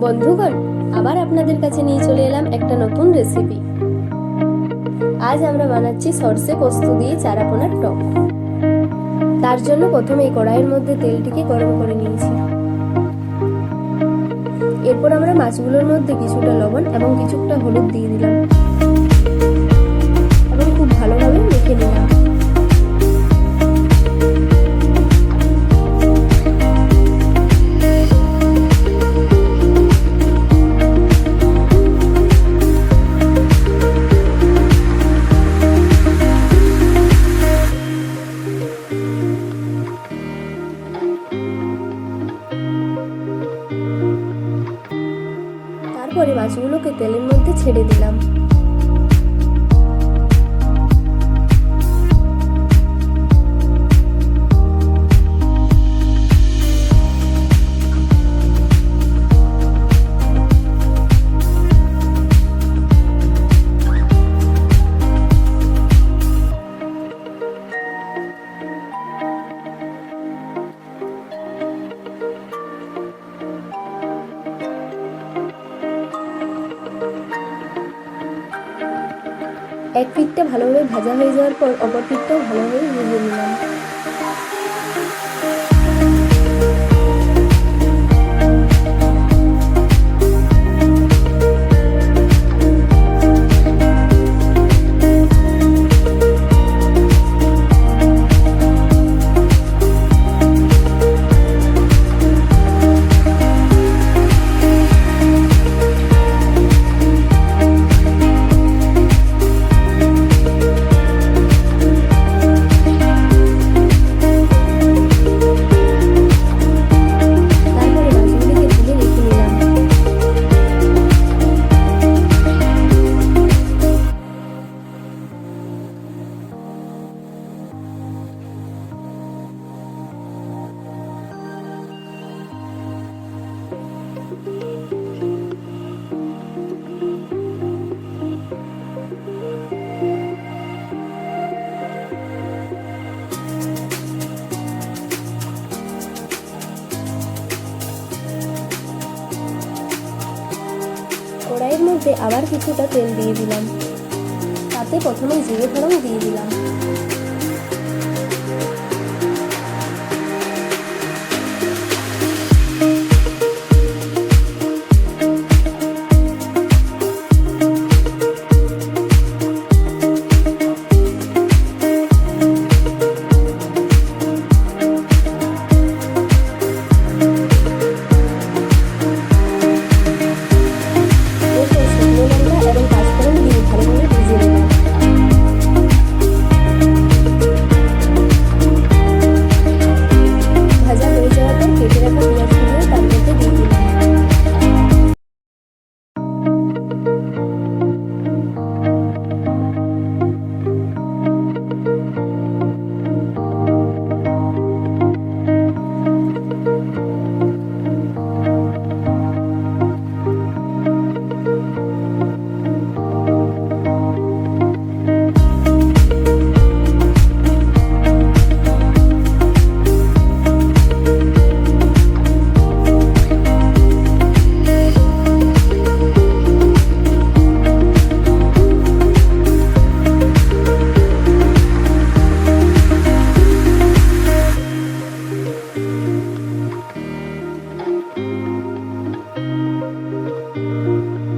বন্ধুগণ, আবার আপনাদের কাছে নিয়ে চলে এলাম একটা নতুন রেসিপি। আজ আমরা বানাচ্ছি সরষে পোস্ত দিয়ে চারা পোনার টক। তার জন্য প্রথমে এই কড়াইয়ের মধ্যে তেলটিকে গরম করে নিয়েছি। এরপর আমরা মাছগুলোর মধ্যে কিছুটা লবণ এবং কিছুটা হলুদ দিয়ে দিলাম এবং খুব ভালোভাবে মেখে নিলাম। তারপরে মাছগুলোকে তেলের মধ্যে ছেড়ে দিলাম। এক পিঠটা ভালোভাবে ভাজা হয়ে যাওয়ার পর অপর পিঠটাও ভালোভাবে ভেজে নিলাম। কড়াইয়ের মধ্যে আবার কিছুটা তেল দিয়ে দিলাম। তাতে প্রথমে জিরে ফোড়ন দিয়ে দিলাম।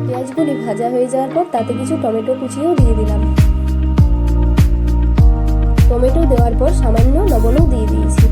পেঁয়াজগুলি ভাজা হয়ে যাওয়ার পর তাতে কিছু টমেটো কুচিও দিয়ে দিলাম। টমেটো দেওয়ার পর সামান্য লবণও দিয়ে দিয়েছি।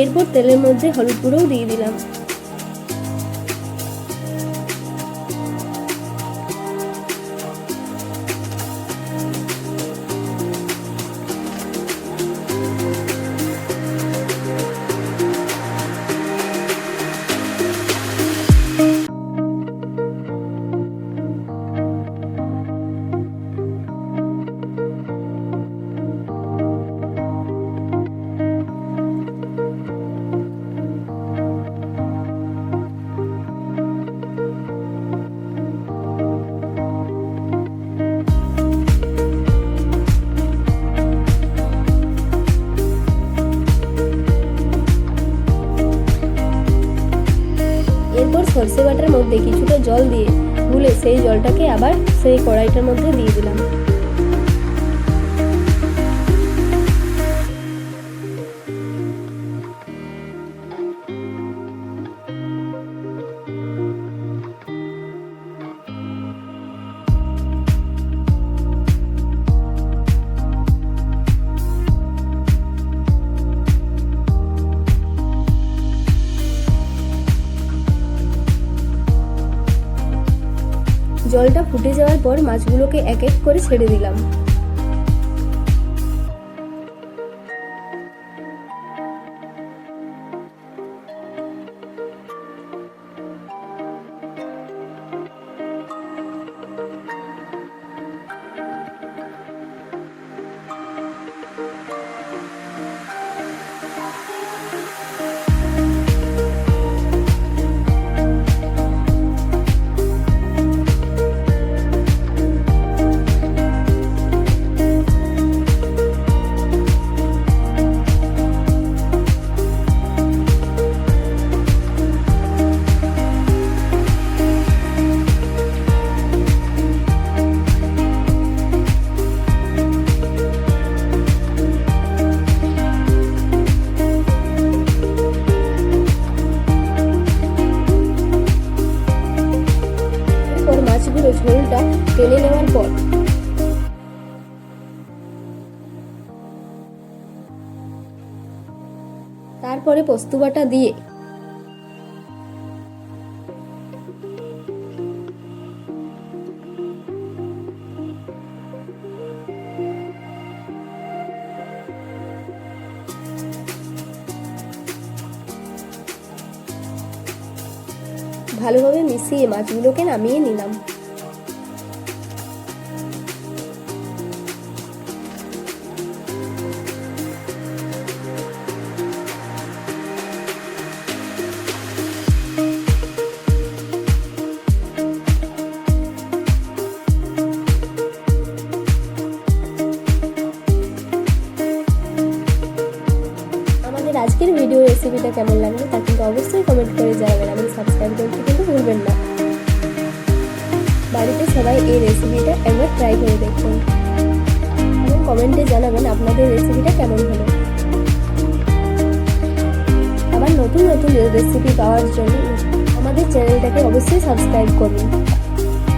এরপর তেলের মধ্যে হলুদ গুঁড়োও দিয়ে দিলাম। এরপর সরষে বাটার মধ্যে কিছুটা জল দিয়ে গুলে সেই জলটাকে আবার সেই কড়াইটার মধ্যে দিয়ে দিলাম। জলটা ফুটে যাওয়ার পর মাছগুলোকে এক এক করে ছেড়ে দিলাম। ঝোলটা টেনে নেওয়ার পর তারপরে পোস্ত বাটা দিয়ে ভালোভাবে মিশিয়ে মাছগুলোকে নামিয়ে নিলাম। আজকের ভিডিও রেসিপিটা কেমন লাগলো তা কিন্তু অবশ্যই কমেন্ট করে জানাবেন এবং সাবস্ক্রাইব করতে কিন্তু ভুলবেন না। বাড়িতে সবাই এই রেসিপিটা একবার ট্রাই করে দেখুন এবং কমেন্টে জানাবেন আপনাদের রেসিপিটা কেমন হলো। আবার নতুন নতুন রেসিপি পাওয়ার জন্য আমাদের চ্যানেলটাকে অবশ্যই সাবস্ক্রাইব করুন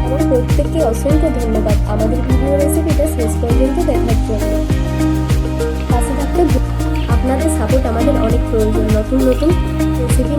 এবং প্রত্যেককে অসংখ্য ধন্যবাদ আমাদের ভিডিও রেসিপিটা শেষ পর্যন্ত দেখার জন্য। পাশে থাকতে আপনাদের সাপোর্ট আমাদের অনেক প্রয়োজন নতুন নতুন রেসিপি